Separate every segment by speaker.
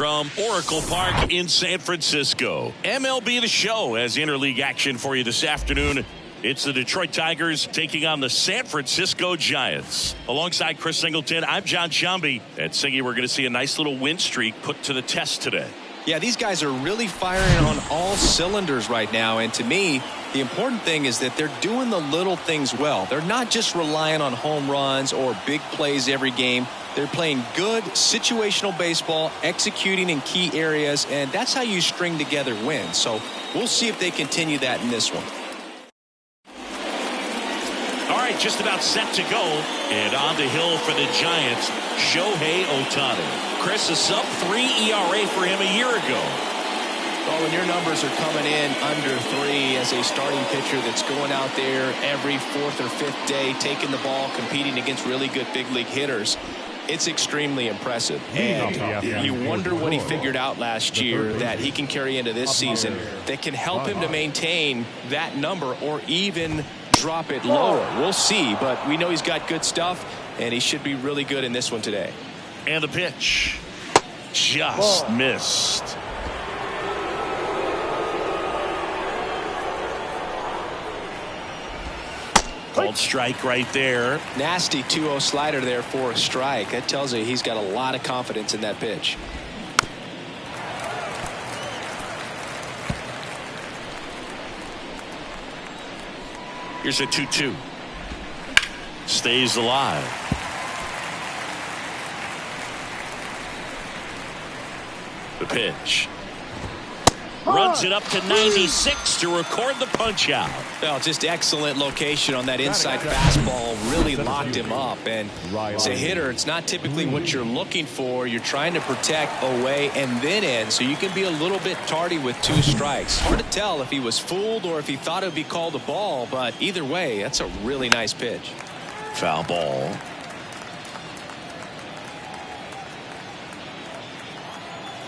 Speaker 1: From Oracle Park in San Francisco, MLB The Show has interleague action for you this afternoon. It's the Detroit Tigers taking on the San Francisco Giants. Alongside Chris Singleton, I'm John Sciambi. At Singy, we're going to see a nice little win streak put to the test today.
Speaker 2: Yeah, these guys are really firing on all cylinders right now. And to me, the important thing is that they're doing the little things well. They're not just relying on home runs or big plays every game. They're playing good situational baseball, executing in key areas, and that's how you string together wins. So we'll see if they continue that in this one.
Speaker 1: All right, just about set to go. And on the hill for the Giants, Shohei Ohtani. Chris, a sub-3 ERA for him a year ago.
Speaker 2: Well, when your numbers are coming in under 3 as a starting pitcher that's going out there every 4th or 5th day, taking the ball, competing against really good big league hitters, it's extremely impressive. And you wonder what he figured out last year that he can carry into this season that can help him to maintain that number or even drop it lower. We'll see, but we know he's got good stuff, and he should be really good in this one today.
Speaker 1: And the pitch just missed. Called strike right there.
Speaker 2: Nasty 2-0 slider there for a strike. That tells you he's got a lot of confidence in that pitch.
Speaker 1: Here's a 2-2. stays alive. The pitch. Runs it up to 96 to record the punch out.
Speaker 2: Well, just excellent location on that inside fastball. Really locked him up. And as a hitter, it's not typically what you're looking for. You're trying to protect away and then in, so you can be a little bit tardy with 2 strikes. Hard to tell if he was fooled or if he thought it would be called a ball, but either way, that's a really nice pitch.
Speaker 1: Foul ball.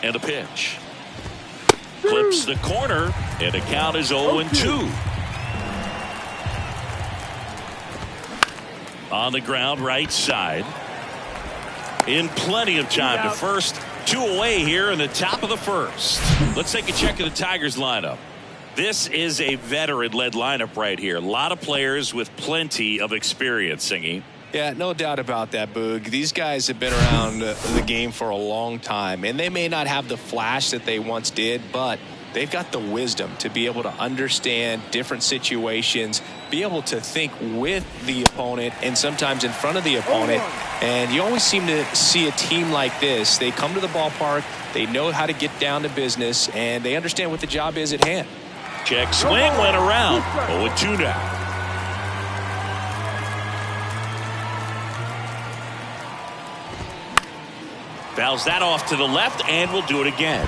Speaker 1: And a pitch. Clips the corner, and the count is 0-2. On the ground, right side. In plenty of time to first. 2 away here in the top of the first. Let's take a check of the Tigers lineup. This is a veteran-led lineup right here. A lot of players with plenty of experience, Singy.
Speaker 2: Yeah, no doubt about that, Boog. These guys have been around the game for a long time, and they may not have the flash that they once did, but they've got the wisdom to be able to understand different situations, be able to think with the opponent and sometimes in front of the opponent. And you always seem to see a team like this. They come to the ballpark, they know how to get down to business, and they understand what the job is at hand.
Speaker 1: Check swing went around. 0-2 now. Fouls that off to the left, and will do it again.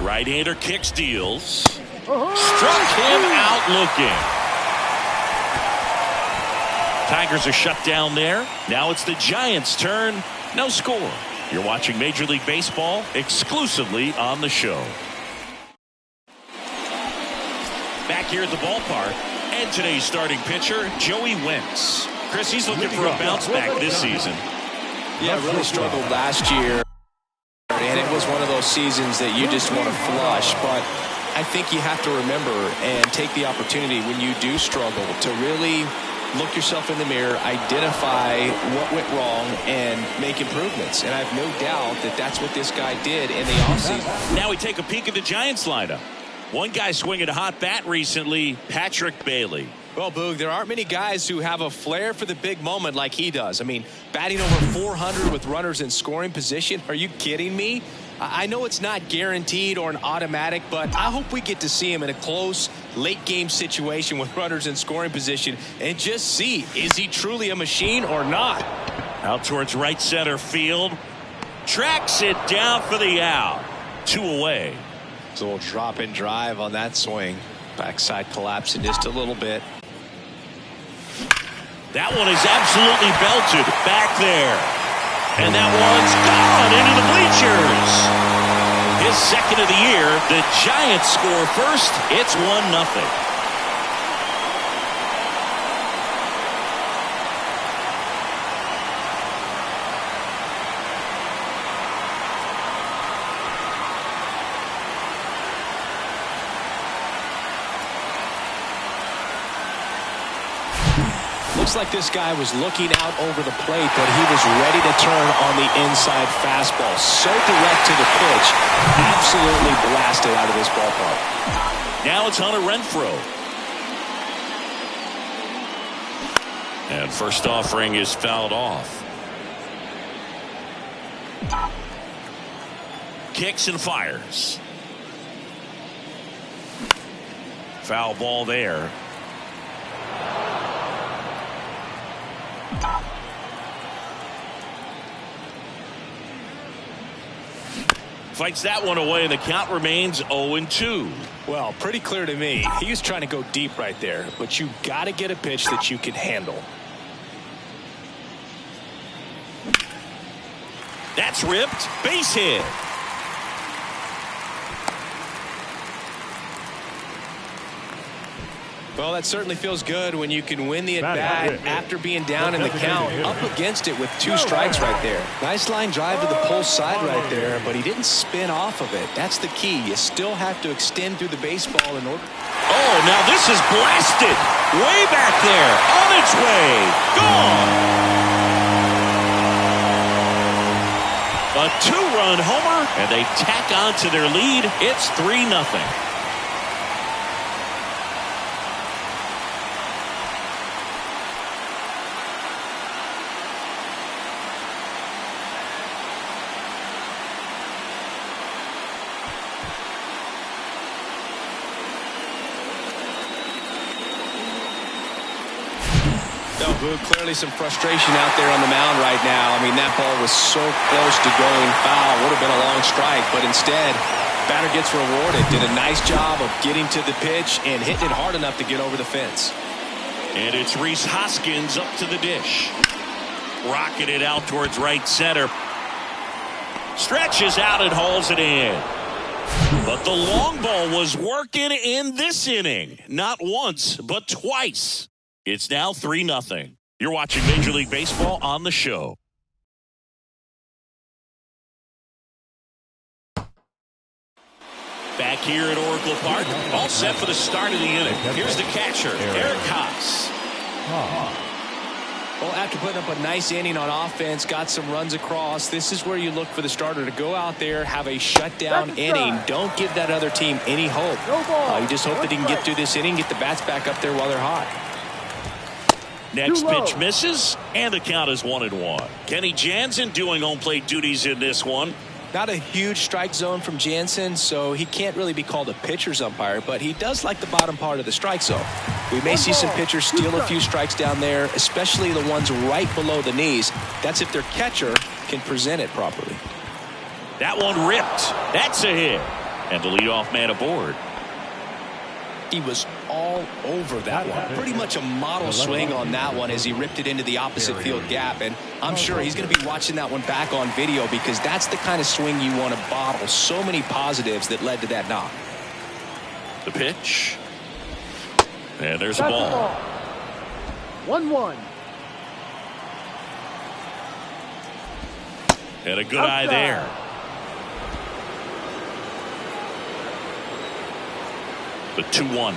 Speaker 1: Right-hander kicks, deals. Struck him out looking. Tigers are shut down there. Now it's the Giants' turn. No score. You're watching Major League Baseball exclusively on the show. Back here at the ballpark, and today's starting pitcher, Joey Wentz. Chris, he's looking for a bounce back this season.
Speaker 2: Yeah, really struggled last year. And it was one of those seasons that you just want to flush. But I think you have to remember and take the opportunity when you do struggle to really look yourself in the mirror, identify what went wrong, and make improvements. And I have no doubt that that's what this guy did in the offseason.
Speaker 1: Now we take a peek at the Giants lineup. One guy swinging a hot bat recently, Patrick Bailey.
Speaker 2: Well, Boog, there aren't many guys who have a flair for the big moment like he does. I mean, batting over 400 with runners in scoring position. Are you kidding me? I know it's not guaranteed or an automatic, but I hope we get to see him in a close, late-game situation with runners in scoring position and just see, is he truly a machine or not?
Speaker 1: Out towards right center field. Tracks it down for the out. 2 away.
Speaker 2: It's a little drop and drive on that swing. Backside collapsing just a little bit.
Speaker 1: That one is absolutely belted back there. And that one's gone into the bleachers. His second of the year. The Giants score first. It's 1-0.
Speaker 2: Looks like this guy was looking out over the plate, but he was ready to turn on the inside fastball. So direct to the pitch. Absolutely blasted out of this ballpark.
Speaker 1: Now it's Hunter Renfroe. And first offering is fouled off. Kicks and fires. Foul ball there. Fights that one away, and the count remains 0-2.
Speaker 2: Well, pretty clear to me. He was trying to go deep right there, but you got to get a pitch that you can handle.
Speaker 1: That's ripped. Base hit.
Speaker 2: Well, that certainly feels good when you can win the at-bat after being down in the count, up against it with 2 strikes right there. Nice line drive to the pull side right there, but he didn't spin off of it. That's the key. You still have to extend through the baseball in order.
Speaker 1: Oh, now this is blasted. Way back there. On its way. Gone. A 2-run homer, and they tack on to their lead. It's 3-0.
Speaker 2: No, Boog, clearly some frustration out there on the mound right now. I mean, that ball was so close to going foul. Would have been a long strike, but instead, batter gets rewarded. Did a nice job of getting to the pitch and hitting it hard enough to get over the fence.
Speaker 1: And it's Rhys Hoskins up to the dish. Rocketed out towards right center. Stretches out and hauls it in. But the long ball was working in this inning. Not once, but twice. It's now 3-0. You're watching Major League Baseball on the show. Back here at Oracle Park, all set for the start of the inning. Here's the catcher, Eric Haas.
Speaker 2: Well, after putting up a nice inning on offense, got some runs across, this is where you look for the starter to go out there, have a shutdown inning. Don't give that other team any hope. You just hope that he can get through this inning, get the bats back up there while they're hot.
Speaker 1: Next pitch misses, and the count is 1-1. Kenny Jansen doing home plate duties in this one.
Speaker 2: Not a huge strike zone from Jansen, so he can't really be called a pitcher's umpire, but he does like the bottom part of the strike zone. We may see some pitchers steal a few strikes down there, especially the ones right below the knees. That's if their catcher can present it properly.
Speaker 1: That one ripped. That's a hit. And the leadoff man aboard.
Speaker 2: He was all over that one. Pretty much a model swing on that one as he ripped it into the opposite field gap. And I'm sure he's going to be watching that one back on video because that's the kind of swing you want to bottle. So many positives that led to that knock.
Speaker 1: The pitch. And there's a ball.
Speaker 3: 1-1.
Speaker 1: And a good eye there. The 2-1.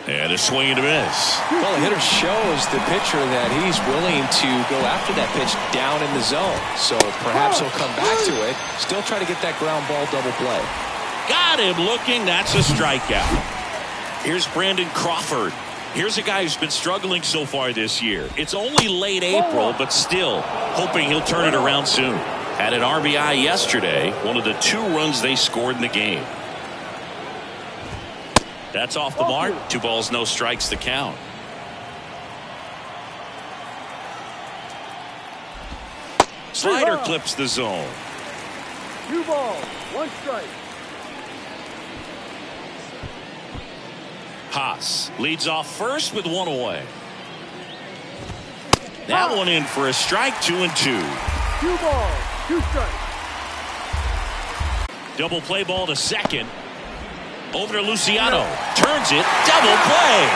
Speaker 1: And a swing and a miss.
Speaker 2: Well, the hitter shows the pitcher that he's willing to go after that pitch down in the zone. So perhaps he'll come back to it. Still try to get that ground ball double play.
Speaker 1: Got him looking. That's a strikeout. Here's Brandon Crawford. Here's a guy who's been struggling so far this year. It's only late April, but still hoping he'll turn it around soon. Had an RBI yesterday, one of the 2 runs they scored in the game. That's off the mark. 2 balls, no strikes to count. Slider clips the zone.
Speaker 3: 2 balls, 1 strike.
Speaker 1: Haas leads off first with 1 away. That one in for a strike. 2-2.
Speaker 3: 2 balls, 2 strikes.
Speaker 1: Double play ball to second. Over to Luciano. Turns it. Double play.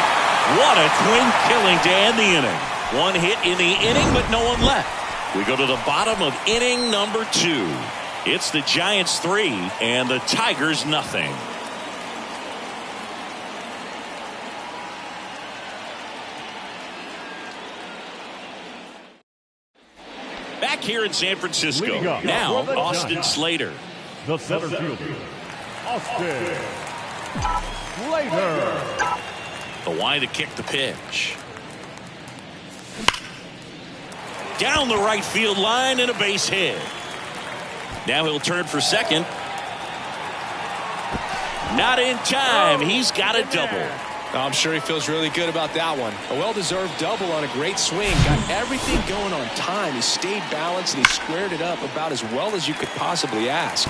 Speaker 1: What a twin killing to end the inning. 1 hit in the inning, but no one left. We go to the bottom of inning number 2. It's the Giants 3 and the Tigers nothing. Back here in San Francisco. Now Austin Slater.
Speaker 4: The center fielder, Austin Slater.
Speaker 1: The wide to kick the pitch. Down the right field line and a base hit. Now he'll turn for second. Not in time. He's got a double.
Speaker 2: I'm sure he feels really good about that one. A well-deserved double on a great swing. Got everything going on time. He stayed balanced and he squared it up about as well as you could possibly ask.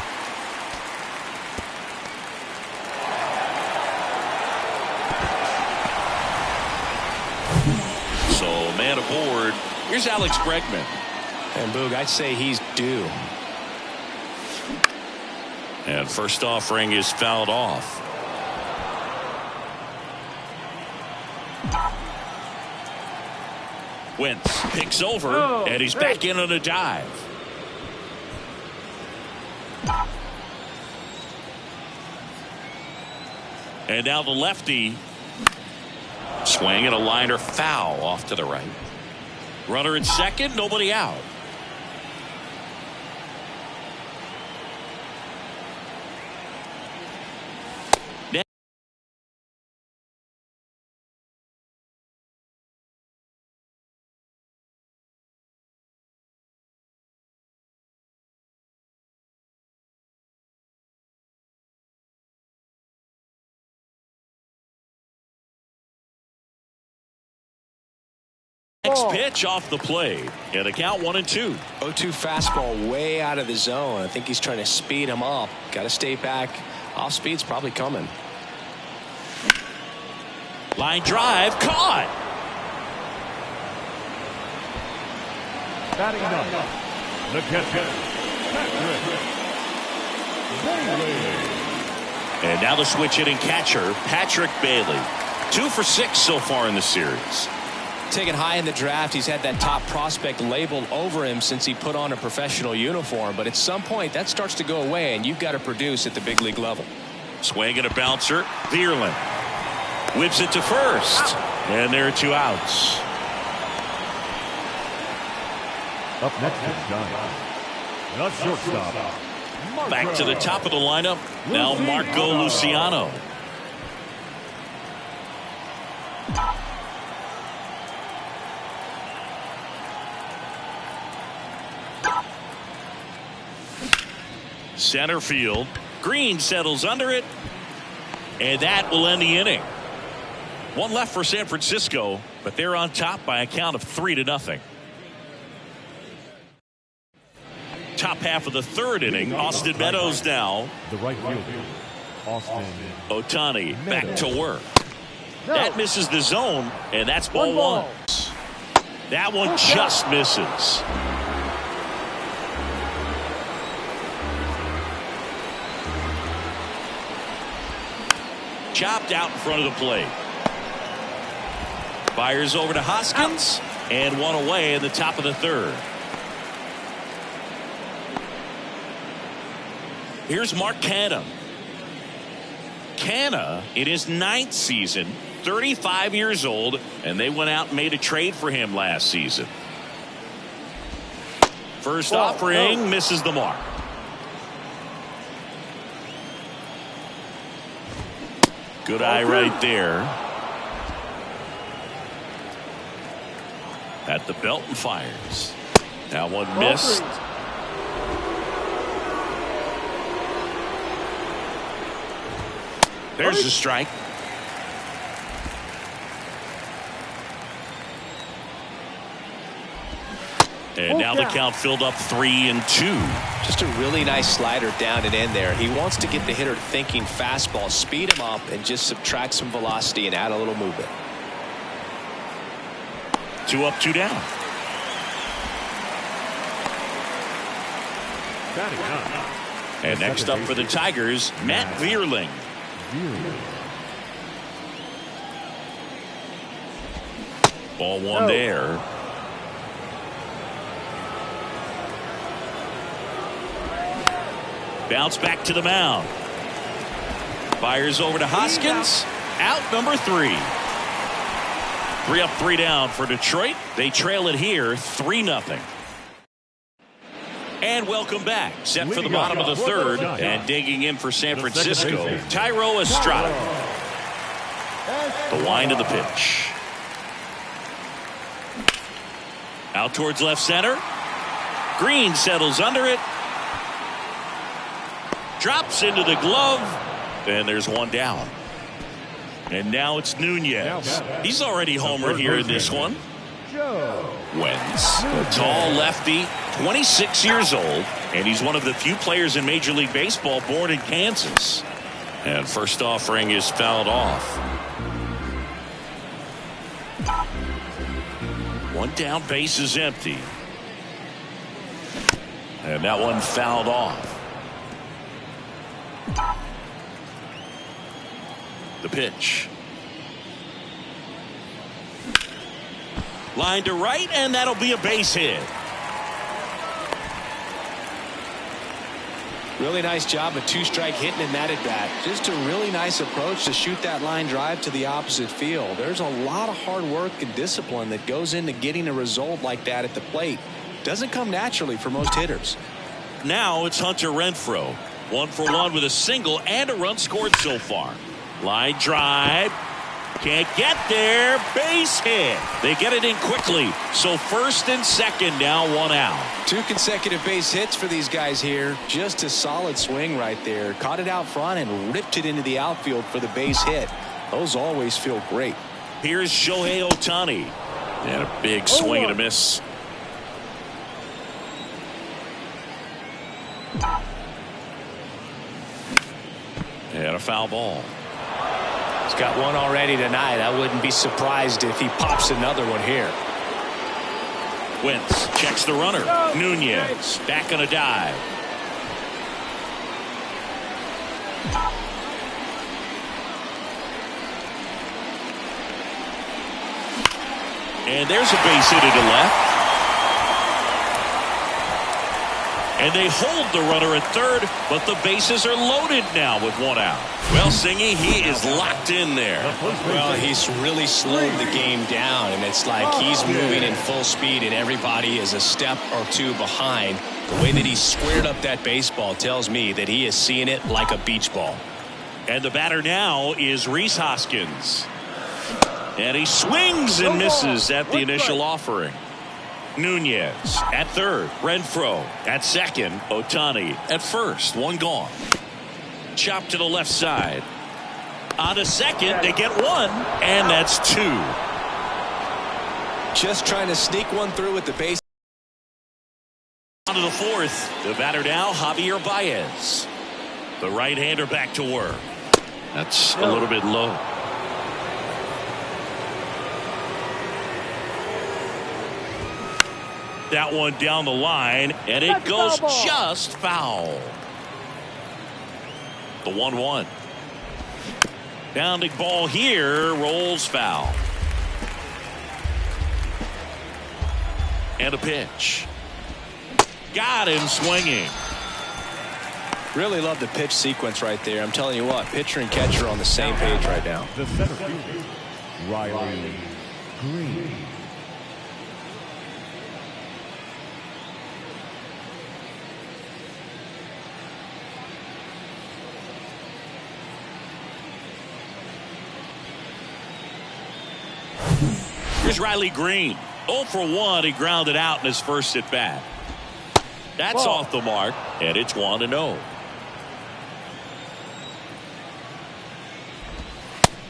Speaker 1: So man aboard. Here's Alex Bregman.
Speaker 2: And Boog, I'd say he's due.
Speaker 1: And first offering is fouled off. Wentz picks over, and he's back in on a dive. And now the lefty. Swing and a liner foul off to the right. Runner at second, nobody out. Next
Speaker 3: Ball.
Speaker 1: pitch off the plate. And the count 1-2.
Speaker 2: 0-2 fastball way out of the zone. I think he's trying to speed him up. Got to stay back. Off speed's probably coming.
Speaker 1: Line drive caught.
Speaker 4: Batting ninth, the catcher, Patrick Bailey.
Speaker 1: And now the switch hitting catcher, Patrick Bailey. 2 for 6 so far in the series.
Speaker 2: Taken high in the draft, he's had that top prospect labeled over him since he put on a professional uniform. But at some point, that starts to go away, and you've got to produce at the big league level.
Speaker 1: Swing and a bouncer. Vierling whips it to first. And there are 2 outs.
Speaker 4: Up next is Giants, the shortstop,
Speaker 1: Back to the top of the lineup. Now Marco Luciano. Center field. Green settles under it. And that will end the inning. 1 left for San Francisco, but they're on top by a count of 3-0. Top half of the 3rd inning. Austin Meadows now.
Speaker 4: the right fielder, Austin
Speaker 1: Ohtani back to work.
Speaker 3: No.
Speaker 1: That misses the zone, and that's ball 1. That one
Speaker 3: Okay.
Speaker 1: just misses. Chopped out in front of the plate. Fires over to Hoskins, and 1 away in the top of the 3rd. Here's Mark Canha. Canha, in his 9th season, 35 years old, and they went out and made a trade for him last season. First offering misses the mark. Good eye right there. At the belt and fires. Now one missed. There's the strike. And now the count filled up 3-2.
Speaker 2: Just a really nice slider down and in there. He wants to get the hitter thinking fastball, speed him up, and just subtract some velocity and add a little movement.
Speaker 1: 2 up, 2 down. And next up for the Tigers, Matt Vierling. Ball 1 there. Bounce back to the mound. Fires over to Hoskins. Out number 3. 3 up, 3 down for Detroit. They trail it here 3-0. And welcome back. Set for the bottom of the 3rd. And digging in for San Francisco, Thairo Estrada. The wind of the pitch. Out towards left center. Green settles under it. Drops into the glove. And there's 1 down. And now it's Nunez. He's already homered here in this one. Wentz, a tall lefty, 26 years old, and he's one of the few players in Major League Baseball born in Kansas. And first offering is fouled off. 1 down, base is empty. And that one fouled off. The pitch. Line to right, and that'll be a base hit.
Speaker 2: Really nice job of 2-strike hitting in that at bat. Just a really nice approach to shoot that line drive to the opposite field. There's a lot of hard work and discipline that goes into getting a result like that at the plate. Doesn't come naturally for most hitters.
Speaker 1: Now it's Hunter Renfroe. 1 for 1 with a single and a run scored so far. Line drive. Can't get there. Base hit. They get it in quickly. So first and second, now 1 out.
Speaker 2: 2 consecutive base hits for these guys here. Just a solid swing right there. Caught it out front and ripped it into the outfield for the base hit. Those always feel great.
Speaker 1: Here's Shohei Ohtani. And a big swing and a miss. And a foul ball.
Speaker 2: He's got one already tonight. I wouldn't be surprised if he pops another one here.
Speaker 1: Wentz checks the runner. Nunez back on a dive. And there's a base hit to left. And they hold the runner at third, but the bases are loaded now with one out. Well, Singy, he is locked in there.
Speaker 2: Well, he's really slowed the game down, and it's like he's moving in full speed, and everybody is a step or two behind. The way that he squared up that baseball tells me that he is seeing it like a beach ball.
Speaker 1: And the batter now is Rhys Hoskins. And he swings and misses at the initial offering. Nunez at third. Renfroe at second. Ohtani at first. One gone. Chop to the left side. On to second. They get one. And that's two.
Speaker 2: Just trying to sneak one through with the base.
Speaker 1: On to the fourth. The batter now, Javier Baez. The right-hander back to work. That's a little bit low. That one down the line, and it goes just foul. The 1-1. Bounding ball here, rolls foul. And a pitch. Got him swinging.
Speaker 2: Really love the pitch sequence right there. I'm telling you what, pitcher and catcher are on the same page right now.
Speaker 4: The center fielder, Riley Green.
Speaker 1: Here's Riley Green. 0 for 1. He grounded out in his first at bat. That's off the mark, and it's 1-0.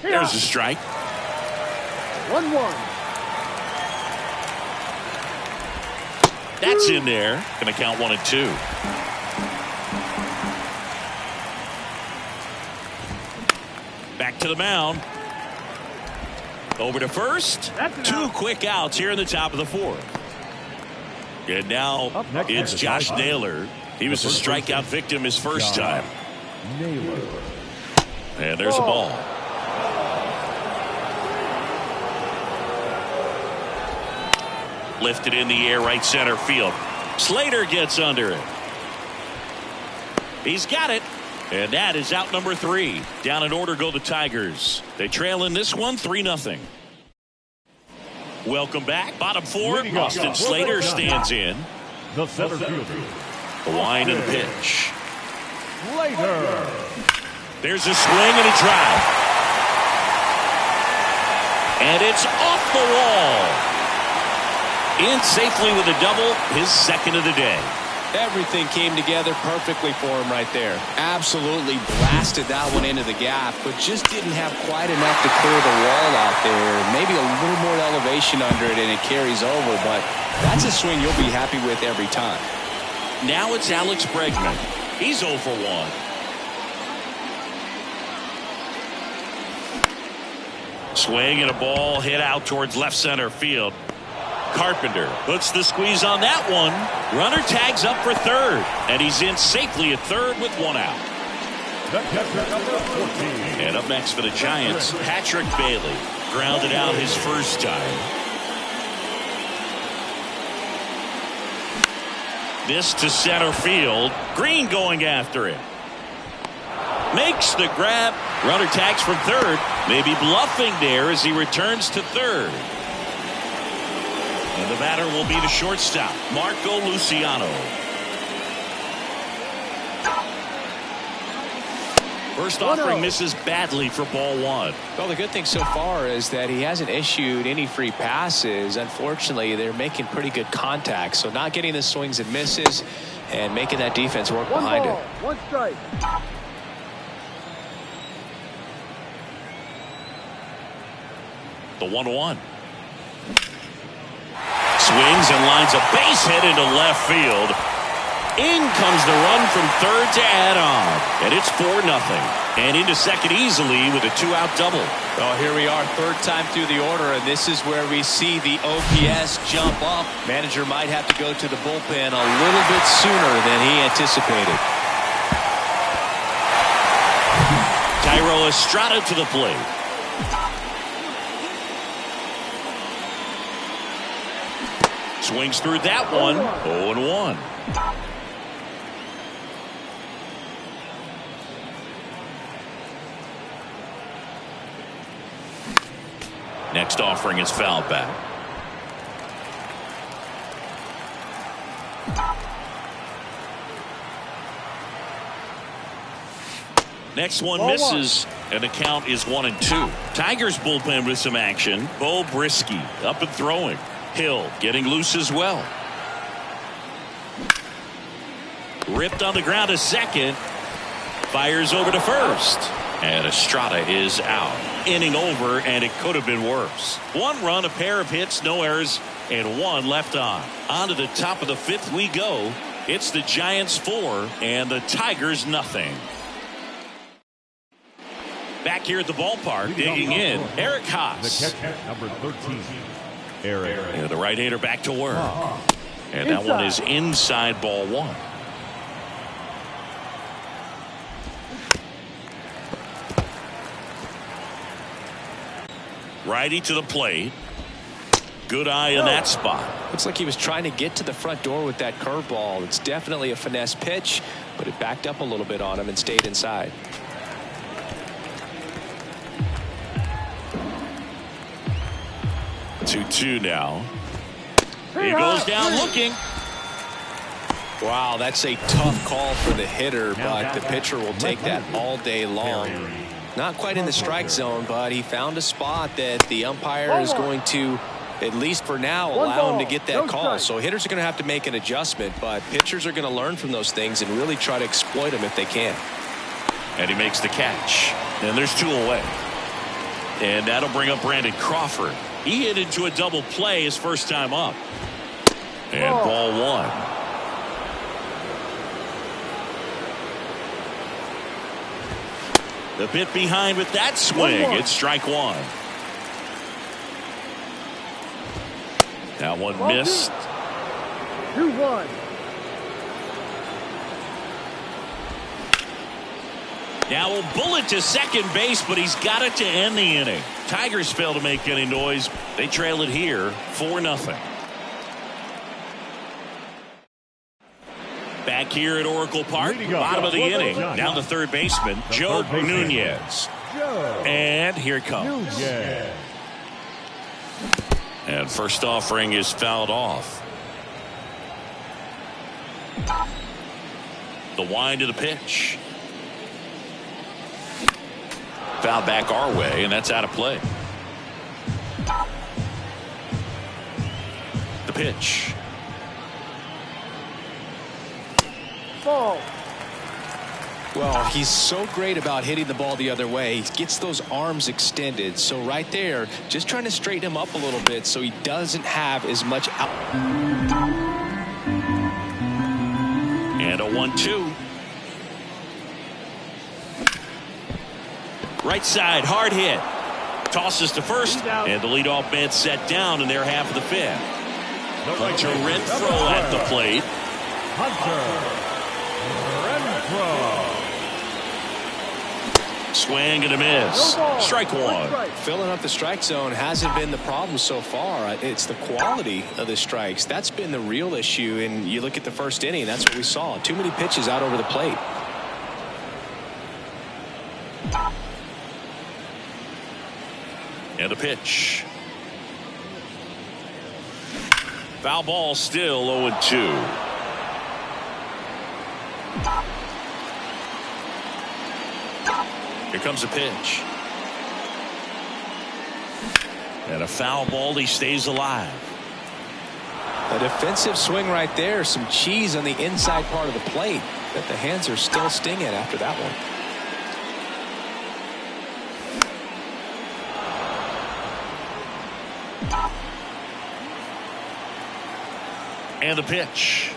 Speaker 1: There's a strike.
Speaker 3: 1-1.
Speaker 1: That's in there. Going to count 1-2. Back to the mound. Over to first. Two quick outs here in the top of the fourth. And now it's Josh Naylor. He was a strikeout victim his first time.
Speaker 4: Naylor.
Speaker 1: And there's a ball. Lifted in the air, right center field. Slater gets under it. He's got it. And that is out number 3. Down in order go the Tigers. They trail in this one 3-0. Welcome back. Bottom 4. Austin Slater stands in.
Speaker 4: The center fielder,
Speaker 1: The wind and the pitch.
Speaker 4: Slater.
Speaker 1: There's a swing and a drive. And it's off the wall. In safely with a double, his second of the day.
Speaker 2: Everything came together perfectly for him right there. Absolutely blasted that one into the gap, but just didn't have quite enough to clear the wall out there. Maybe a little more elevation under it and it carries over, but that's a swing you'll be happy with every time.
Speaker 1: Now it's Alex Bregman. He's 0 for 1. Swing and a ball hit out towards left center field. Carpenter puts the squeeze on that one. Runner tags up for third, and he's in safely at third with one out. And up next for the Giants, Patrick Bailey. Grounded out his first time. This to center field. Green going after it. Makes the grab. Runner tags for third. Maybe bluffing there as he returns to third. And the batter will be the shortstop, Marco Luciano. First offering misses badly for ball 1.
Speaker 2: Well, the good thing so far is that he hasn't issued any free passes. Unfortunately, they're making pretty good contact, so not getting the swings and misses and making that defense work behind it.
Speaker 3: 1 strike.
Speaker 1: The 1-1. swings and lines a base hit into left field. In comes the run from third to add on. And it's 4-0. And into second easily with a 2-out double.
Speaker 2: Well, here we are, third time through the order, and this is where we see the OPS jump up. Manager might have to go to the bullpen a little bit sooner than he anticipated.
Speaker 1: Thairo Estrada to the plate. Swings through that one. 0-1. Next offering is fouled back. Next one misses, and the count is 1-2. Tigers bullpen with some action. Bo Brisky up and throwing. Hill getting loose as well. Ripped on the ground to second. Fires over to first. And Estrada is out. Inning over, and it could have been worse. One run, a pair of hits, no errors, and one left on. On to the top of the fifth we go. It's the Giants 4 and the Tigers nothing. Back here at the ballpark, digging in, Eric Haas.
Speaker 4: The catcher, number 13, Eric.
Speaker 1: And the right-hander back to work. And that one is inside, ball one. Righty to the plate. Good eye in that spot.
Speaker 2: Looks like he was trying to get to the front door with that curveball. It's definitely a finesse pitch, but it backed up a little bit on him and stayed inside.
Speaker 1: Two now. He goes down looking.
Speaker 2: Wow, that's a tough call for the hitter, but the pitcher will take that all day long. Not quite in the strike zone, but he found a spot that the umpire is going to, at least for now, allow him to get that call. So hitters are going to have to make an adjustment, but pitchers are going to learn from those things and really try to exploit them if they can.
Speaker 1: And he makes the catch. And there's two away. And that'll bring up Brandon Crawford. He hit into a double play his first time up. And ball one. A bit behind with that swing. It's strike one. That one missed.
Speaker 3: 2-1.
Speaker 1: Now a bullet to second base, but he's got it to end the inning. Tigers fail to make any noise. They trail it here 4-0. Back here at Oracle Park, bottom of the inning. Down the third baseman, Joe Nunez. And here it comes. And first offering is fouled off. The wind of the pitch. Foul back our way, and that's out of play. The pitch.
Speaker 3: Ball.
Speaker 2: Well, he's so great about hitting the ball the other way. He gets those arms extended. So right there, just trying to straighten him up a little bit so he doesn't have as much out.
Speaker 1: And a 1-2. Right side, hard hit. Tosses to first, and the leadoff man set down in their half of the fifth. Hunter Renfroe at the plate.
Speaker 4: Hunter Renfroe.
Speaker 1: Swing and a miss. Strike one.
Speaker 2: Filling up the strike zone hasn't been the problem so far. It's the quality of the strikes. That's been the real issue. And you look at the first inning, that's what we saw. Too many pitches out over the plate.
Speaker 1: And a pitch. Foul ball, still 0-2. Here comes a pitch. And a foul ball. He stays alive.
Speaker 2: A defensive swing right there. Some cheese on the inside part of the plate. But the hands are still stinging after that one.
Speaker 1: And the pitch.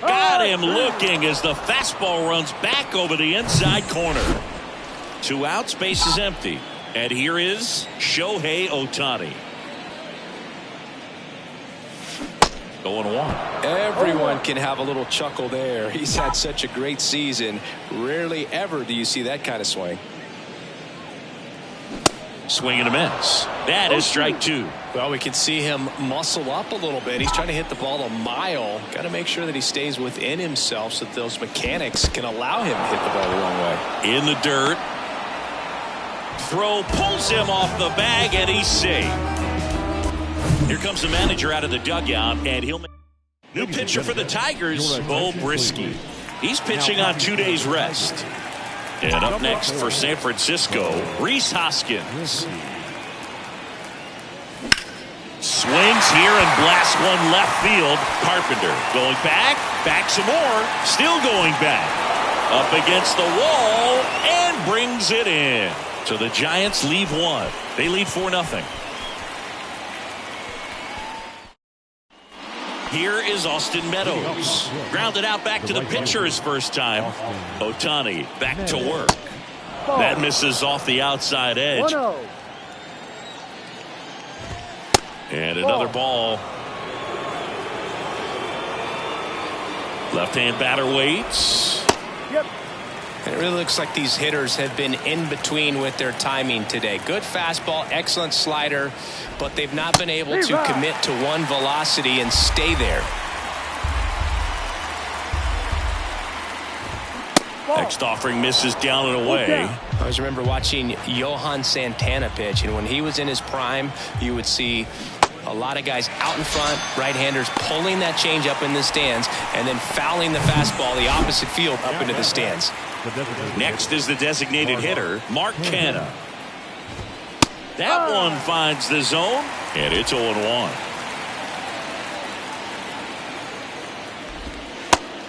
Speaker 1: Got him looking as the fastball runs back over the inside corner. 2 outs, base is empty. And here is Shohei Ohtani. 0-1.
Speaker 2: Everyone can have a little chuckle there. He's had such a great season. Rarely ever do you see that kind of swing.
Speaker 1: Swing and a miss. That is strike 2.
Speaker 2: Well, we can see him muscle up a little bit. He's trying to hit the ball a mile. Got to make sure that he stays within himself so that those mechanics can allow him to hit the ball the wrong way.
Speaker 1: In the dirt. Throw pulls him off the bag, and he's safe. Here comes the manager out of the dugout, and he'll make new pitcher for the Tigers, Bo Brisky. He's pitching on 2 days rest. And up next for San Francisco, Rhys Hoskins. Swings here and blasts one left field. Carpenter going back some more, still going back. Up against the wall and brings it in. So the Giants leave 1. They lead 4-0. Here is Austin Meadows. Grounded out back to the pitcher his first time. Ohtani back to work. That misses off the outside edge.
Speaker 3: 1-0.
Speaker 1: And another ball. Left-hand batter waits.
Speaker 3: Yep.
Speaker 2: It really looks like these hitters have been in between with their timing today. Good fastball, excellent slider, but they've not been able to commit to one velocity and stay there.
Speaker 1: Next offering misses down and away.
Speaker 2: I always remember watching Johan Santana pitch, and when he was in his prime, you would see a lot of guys out in front, right-handers pulling that change up in the stands and then fouling the fastball the opposite field up into the stands.
Speaker 1: Next is the designated hitter, Mark Canha. That one finds the zone, and it's 0-1.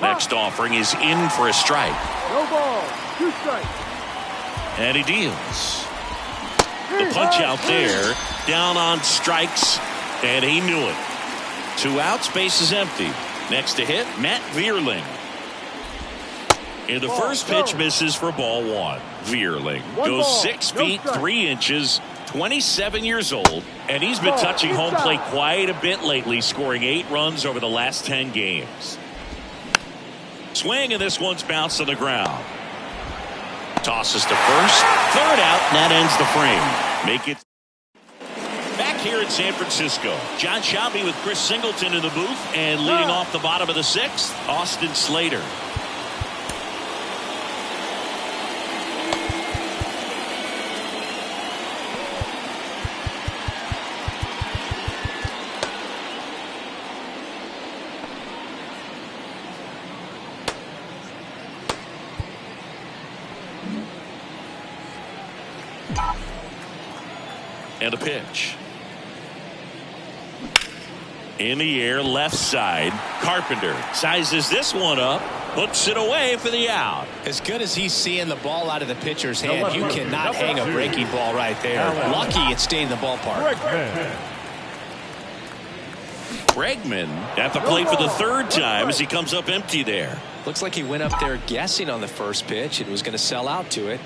Speaker 1: Next offering is in for a strike.
Speaker 3: No ball. 2 strikes.
Speaker 1: And he deals. The punch out there, down on strikes, and he knew it. 2 outs, base is empty. Next to hit, Matt Vierling. And the first pitch misses for ball 1. Vierling goes 6 feet 3 inches, 27 years old, and he's been touching home plate quite a bit lately, scoring 8 runs over the last 10 games. Swing, and this one's bounced on the ground. Tosses to first, 3rd out, and that ends the frame. Make it back here in San Francisco. John Shelby with Chris Singleton in the booth, and leading off the bottom of the 6th, Austin Slater. And a pitch. In the air, left side. Carpenter sizes this one up, puts it away for the out.
Speaker 2: As good as he's seeing the ball out of the pitcher's hand, you cannot hang a breaking ball right there. Lucky it stayed in the ballpark.
Speaker 1: Bregman at the plate for the 3rd time as he comes up empty there.
Speaker 2: Looks like he went up there guessing on the first pitch and was going to sell out to it.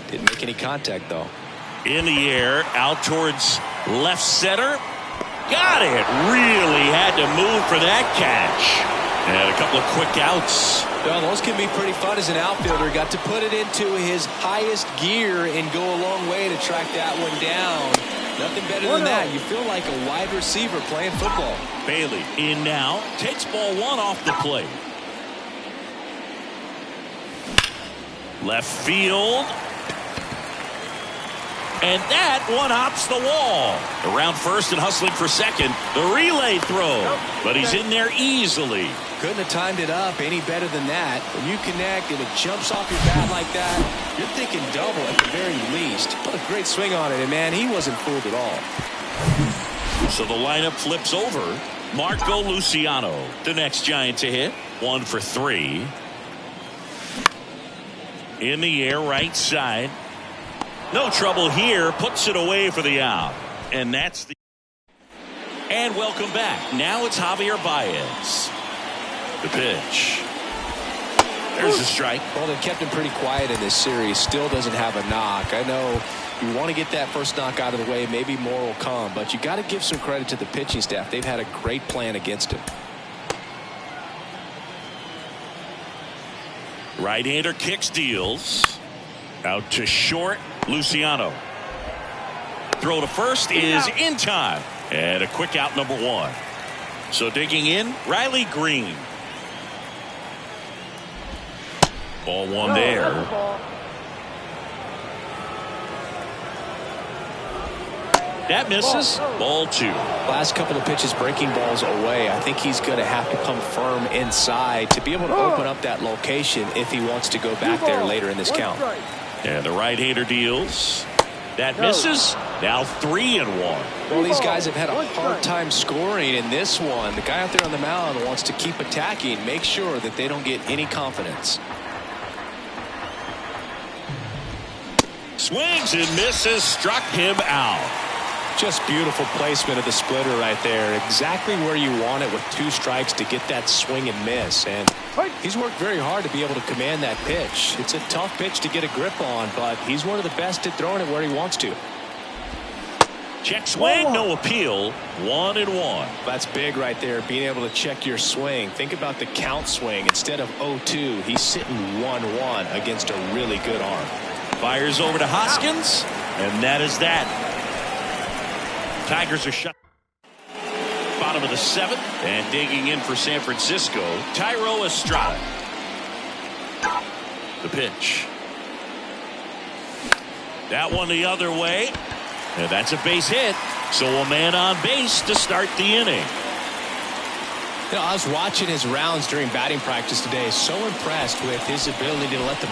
Speaker 2: Didn't make any contact, though.
Speaker 1: In the air, out towards left center. Got it. Really had to move for that catch. And a couple of quick outs.
Speaker 2: Well, those can be pretty fun as an outfielder. Got to put it into his highest gear and go a long way to track that one down. Nothing better than that. You feel like a wide receiver playing football.
Speaker 1: Bailey in now. Takes ball 1 off the plate. Left field. And that one hops the wall. Around first and hustling for second. The relay throw. But he's in there easily.
Speaker 2: Couldn't have timed it up any better than that. When you connect and it jumps off your bat like that, you're thinking double at the very least. What a great swing on it. And, man, he wasn't fooled at all.
Speaker 1: So the lineup flips over. Marco Luciano, the next Giant to hit. 1 for 3. In the air, right side. No trouble here. Puts it away for the out. And that's the And welcome back. Now it's Javier Baez. The pitch. There's a strike.
Speaker 2: Well, they've kept him pretty quiet in this series. Still doesn't have a knock. I know you want to get that first knock out of the way. Maybe more will come. But you got to give some credit to the pitching staff. They've had a great plan against him.
Speaker 1: Right-hander kicks, deals. Out to short, Luciano. Throw to first is in time. And a quick out, number one. So digging in, Riley Green. Ball one there. That misses. Ball two.
Speaker 2: Last couple of pitches breaking balls away. I think he's going to have to come firm inside to be able to open up that location if he wants to go back there later in this count.
Speaker 1: And the right-hander deals. That misses. Now 3-1.
Speaker 2: Well, these guys have had a hard time scoring in this one. The guy out there on the mound wants to keep attacking, make sure that they don't get any confidence.
Speaker 1: Swings and misses, struck him out.
Speaker 2: Just beautiful placement of the splitter right there. Exactly where you want it with 2 strikes to get that swing and miss. And he's worked very hard to be able to command that pitch. It's a tough pitch to get a grip on, but he's one of the best at throwing it where he wants to.
Speaker 1: Check swing, no appeal. 1-1.
Speaker 2: That's big right there, being able to check your swing. Think about the count swing. Instead of 0-2, he's sitting 1-1 against a really good arm.
Speaker 1: Fires over to Hoskins, and that is that. Tigers are shut. Bottom of the 7th, and digging in for San Francisco, Thairo Estrada. The pitch. That one the other way, and that's a base hit. So a man on base to start the inning.
Speaker 2: You know, I was watching his rounds during batting practice today. So impressed with his ability to let the